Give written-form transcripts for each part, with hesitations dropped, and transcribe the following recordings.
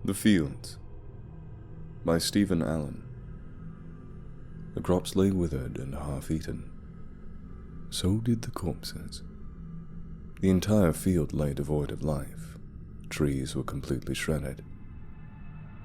The Fields by Stephen Allen. The crops lay withered and half-eaten. So did the corpses. The entire field lay devoid of life. Trees were completely shredded.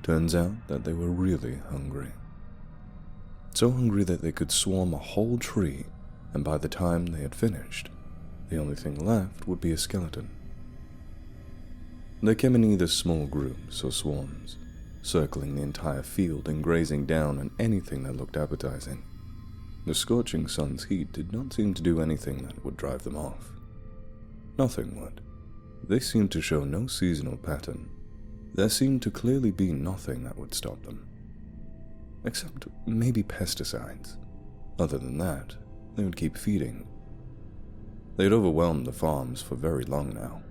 Turns out that they were really hungry. So hungry that they could swarm a whole tree, and by the time they had finished, the only thing left would be a skeleton. They came in either small groups or swarms, circling the entire field and grazing down on anything that looked appetizing. The scorching sun's heat did not seem to do anything that would drive them off. Nothing would. They seemed to show no seasonal pattern. There seemed to clearly be nothing that would stop them. Except maybe pesticides. Other than that, they would keep feeding. They had overwhelmed the farms for very long now.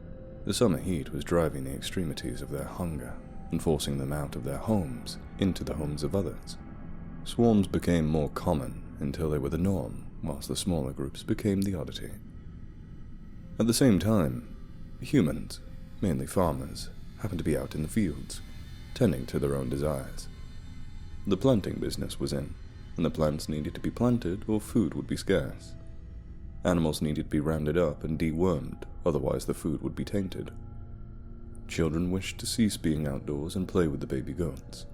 The summer heat was driving the extremities of their hunger and forcing them out of their homes into the homes of others. Swarms became more common until they were the norm, whilst the smaller groups became the oddity. At the same time, humans, mainly farmers, happened to be out in the fields, tending to their own desires. The planting business was in, and the plants needed to be planted or food would be scarce. Animals needed to be rounded up and dewormed, otherwise the food would be tainted. Children wished to cease being outdoors and play with the baby goats.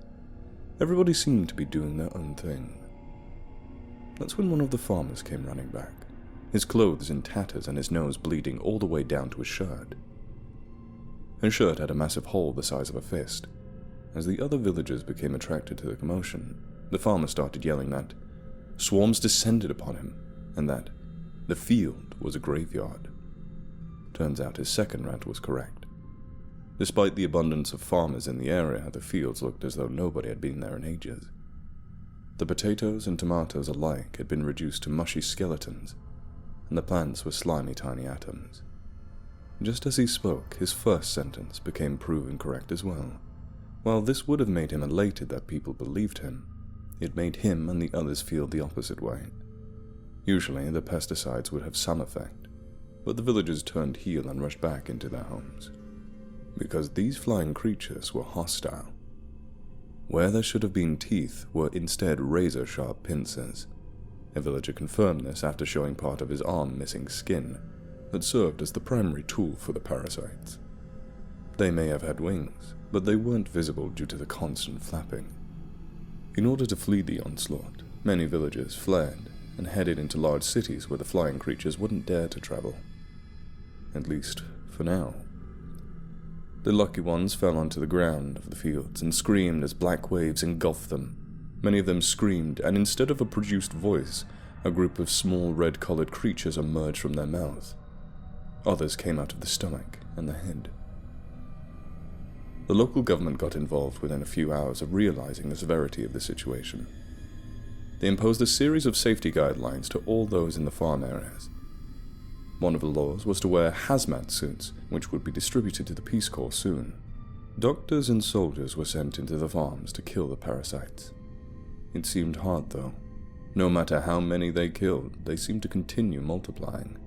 Everybody seemed to be doing their own thing. That's when one of the farmers came running back, his clothes in tatters and his nose bleeding all the way down to his shirt. His shirt had a massive hole the size of a fist. As the other villagers became attracted to the commotion, the farmer started yelling that swarms descended upon him, and that the field was a graveyard. Turns out his second rant was correct. Despite the abundance of farmers in the area, the fields looked as though nobody had been there in ages. The potatoes and tomatoes alike had been reduced to mushy skeletons, and the plants were slimy tiny atoms. Just as he spoke, his first sentence became proven correct as well. While this would have made him elated that people believed him, it made him and the others feel the opposite way. Usually, the pesticides would have some effect, but the villagers turned heel and rushed back into their homes. Because these flying creatures were hostile. Where there should have been teeth were instead razor-sharp pincers. A villager confirmed this after showing part of his arm missing skin that served as the primary tool for the parasites. They may have had wings, but they weren't visible due to the constant flapping. In order to flee the onslaught, many villagers fled and headed into large cities where the flying creatures wouldn't dare to travel. At least, for now. The lucky ones fell onto the ground of the fields and screamed as black waves engulfed them. Many of them screamed, and instead of a produced voice, a group of small red-collared creatures emerged from their mouth. Others came out of the stomach and the head. The local government got involved within a few hours of realizing the severity of the situation. They imposed a series of safety guidelines to all those in the farm areas. One of the laws was to wear hazmat suits, which would be distributed to the Peace Corps soon. Doctors and soldiers were sent into the farms to kill the parasites. It seemed hard, though. No matter how many they killed, they seemed to continue multiplying.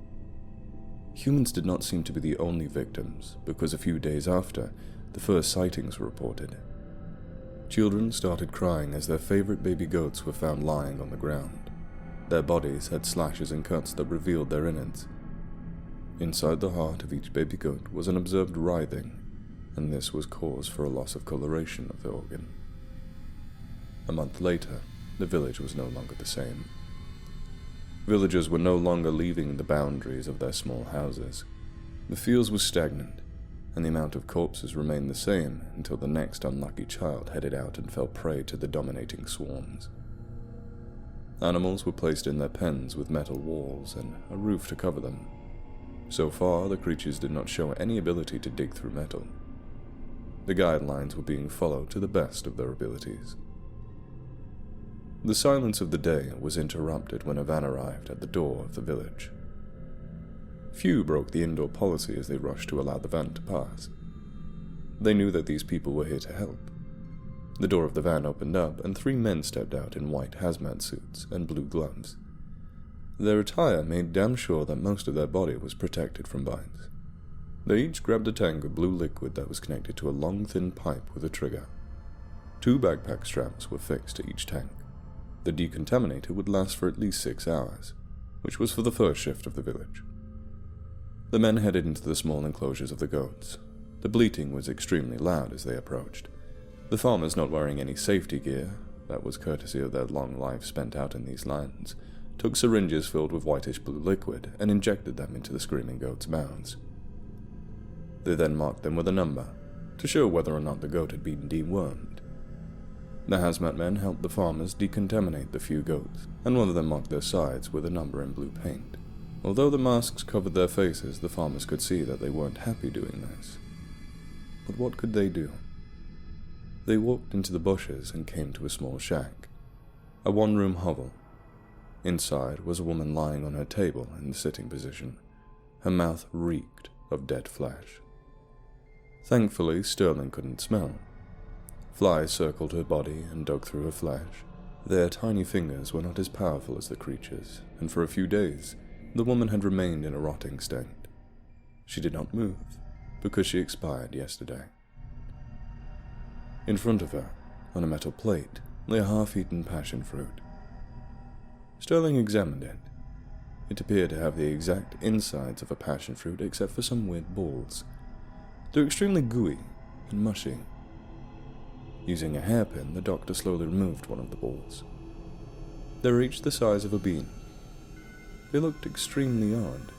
Humans did not seem to be the only victims, because a few days after, the first sightings were reported. Children started crying as their favorite baby goats were found lying on the ground. Their bodies had slashes and cuts that revealed their innards. Inside the heart of each baby goat was an observed writhing, and this was cause for a loss of coloration of the organ. A month later, the village was no longer the same. Villagers were no longer leaving the boundaries of their small houses. The fields were stagnant, and the amount of corpses remained the same until the next unlucky child headed out and fell prey to the dominating swarms. Animals were placed in their pens with metal walls and a roof to cover them. So far, the creatures did not show any ability to dig through metal. The guidelines were being followed to the best of their abilities. The silence of the day was interrupted when a van arrived at the door of the village. Few broke the indoor policy as they rushed to allow the van to pass. They knew that these people were here to help. The door of the van opened up, and 3 men stepped out in white hazmat suits and blue gloves. Their attire made damn sure that most of their body was protected from bites. They each grabbed a tank of blue liquid that was connected to a long, thin pipe with a trigger. 2 backpack straps were fixed to each tank. The decontaminator would last for at least 6 hours, which was for the first shift of the village. The men headed into the small enclosures of the goats. The bleating was extremely loud as they approached. The farmers, not wearing any safety gear, that was courtesy of their long life spent out in these lands, took syringes filled with whitish blue liquid and injected them into the screaming goats' mouths. They then marked them with a number, to show whether or not the goat had been dewormed. The hazmat men helped the farmers decontaminate the few goats, and one of them marked their sides with a number in blue paint. Although the masks covered their faces, the farmers could see that they weren't happy doing this. But what could they do? They walked into the bushes and came to a small shack, a one-room hovel. Inside was a woman lying on her table in the sitting position. Her mouth reeked of dead flesh. Thankfully, Sterling couldn't smell. Flies circled her body and dug through her flesh. Their tiny fingers were not as powerful as the creatures, and for a few days, the woman had remained in a rotting state. She did not move, because she expired yesterday. In front of her, on a metal plate, lay a half-eaten passion fruit. Sterling examined it. It appeared to have the exact insides of a passion fruit except for some weird balls. They were extremely gooey and mushy. Using a hairpin, the doctor slowly removed one of the balls. They were each the size of a bean. They looked extremely odd.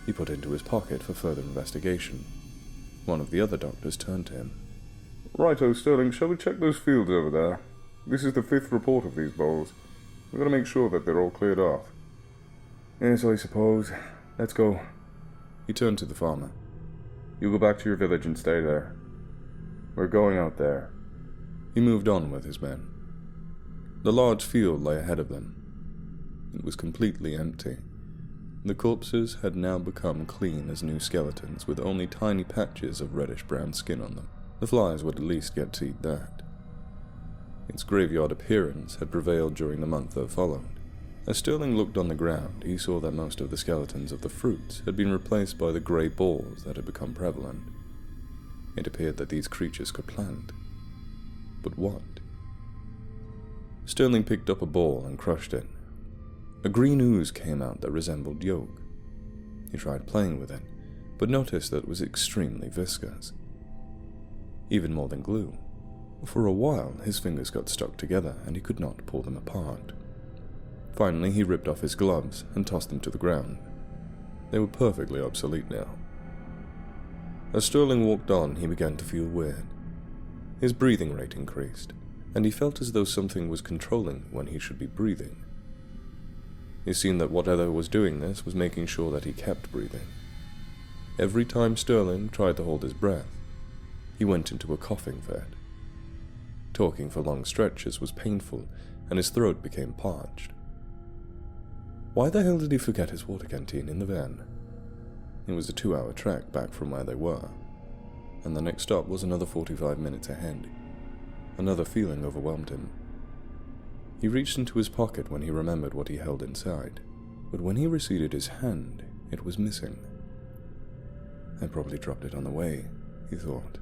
He put it into his pocket for further investigation. One of the other doctors turned to him. Righto, Sterling, shall we check those fields over there? This is the 5th report of these bowls. We've got to make sure that they're all cleared off. Yes, I suppose. Let's go. He turned to the farmer. You go back to your village and stay there. We're going out there. He moved on with his men. The large field lay ahead of them. It was completely empty. The corpses had now become clean as new skeletons, with only tiny patches of reddish-brown skin on them. The flies would at least get to eat that. Its graveyard appearance had prevailed during the month that followed. As Sterling looked on the ground, he saw that most of the skeletons of the fruits had been replaced by the grey balls that had become prevalent. It appeared that these creatures could plant. But what? Sterling picked up a ball and crushed it. A green ooze came out that resembled yolk. He tried playing with it, but noticed that it was extremely viscous. Even more than glue. For a while, his fingers got stuck together and he could not pull them apart. Finally, he ripped off his gloves and tossed them to the ground. They were perfectly obsolete now. As Sterling walked on, he began to feel weird. His breathing rate increased, and he felt as though something was controlling when he should be breathing. It seemed that whatever was doing this was making sure that he kept breathing. Every time Sterling tried to hold his breath, he went into a coughing fit. Talking for long stretches was painful, and his throat became parched. Why the hell did he forget his water canteen in the van? It was a 2-hour trek back from where they were, and the next stop was another 45 minutes ahead. Another feeling overwhelmed him. He reached into his pocket when he remembered what he held inside, but when he receded his hand, it was missing. I probably dropped it on the way, he thought.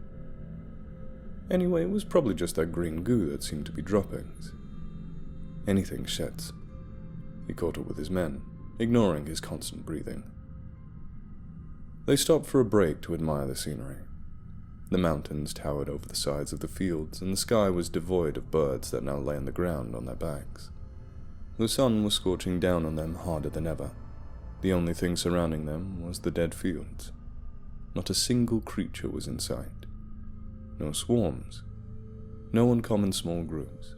Anyway, it was probably just that green goo that seemed to be droppings. Anything sheds. He caught up with his men, ignoring his constant breathing. They stopped for a break to admire the scenery. The mountains towered over the sides of the fields, and the sky was devoid of birds that now lay on the ground on their backs. The sun was scorching down on them harder than ever. The only thing surrounding them was the dead fields. Not a single creature was in sight. No swarms. No uncommon small groups.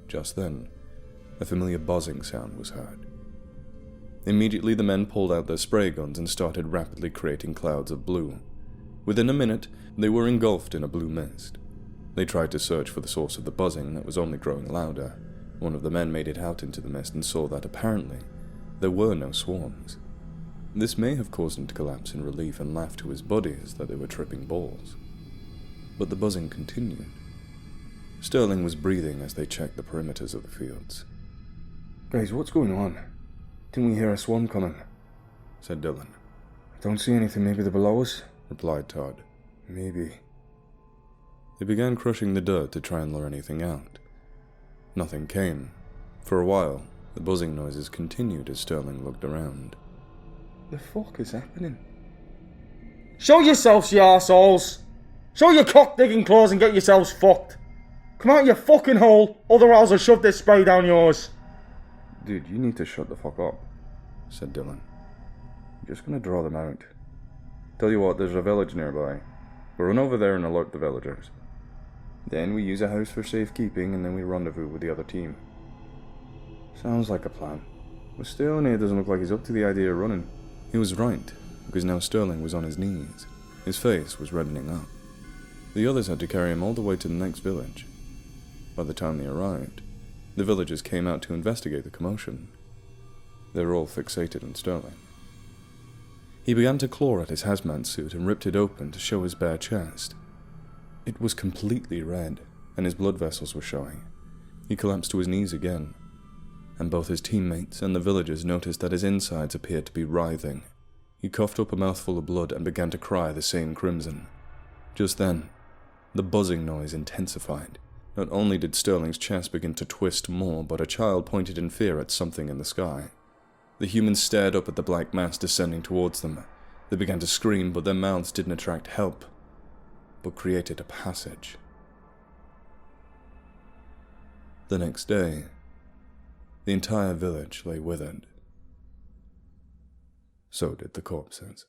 Just then, a familiar buzzing sound was heard. Immediately the men pulled out their spray guns and started rapidly creating clouds of blue. Within a minute, they were engulfed in a blue mist. They tried to search for the source of the buzzing that was only growing louder. One of the men made it out into the mist and saw that apparently there were no swarms. This may have caused him to collapse in relief and laugh to his buddies that they were tripping balls. But the buzzing continued. Sterling was breathing as they checked the perimeters of the fields. Guys, what's going on? Didn't we hear a swarm coming? Said Dylan. Don't see anything. Maybe they're below us, replied Todd. Maybe. They began crushing the dirt to try and lure anything out. Nothing came. For a while, the buzzing noises continued as Sterling looked around. The fuck is happening? Show yourselves, you arseholes! Show your cock-digging claws and get yourselves fucked! Come out your fucking hole, otherwise I'll shove this spray down yours! Dude, you need to shut the fuck up, said Dylan. I'm just gonna draw them out. Tell you what, there's a village nearby. We'll run over there and alert the villagers. Then we use a house for safekeeping, and then we rendezvous with the other team. Sounds like a plan. But still, Nate doesn't look like he's up to the idea of running. He was right, because now Sterling was on his knees. His face was reddening up. The others had to carry him all the way to the next village. By the time they arrived, the villagers came out to investigate the commotion. They were all fixated on Sterling. He began to claw at his hazmat suit and ripped it open to show his bare chest. It was completely red, and his blood vessels were showing. He collapsed to his knees again, and both his teammates and the villagers noticed that his insides appeared to be writhing. He coughed up a mouthful of blood and began to cry the same crimson. Just then, the buzzing noise intensified. Not only did Sterling's chest begin to twist more, but a child pointed in fear at something in the sky. The humans stared up at the black mass descending towards them. They began to scream, but their mouths didn't attract help, but created a passage. The next day, the entire village lay withered. So did the corpses.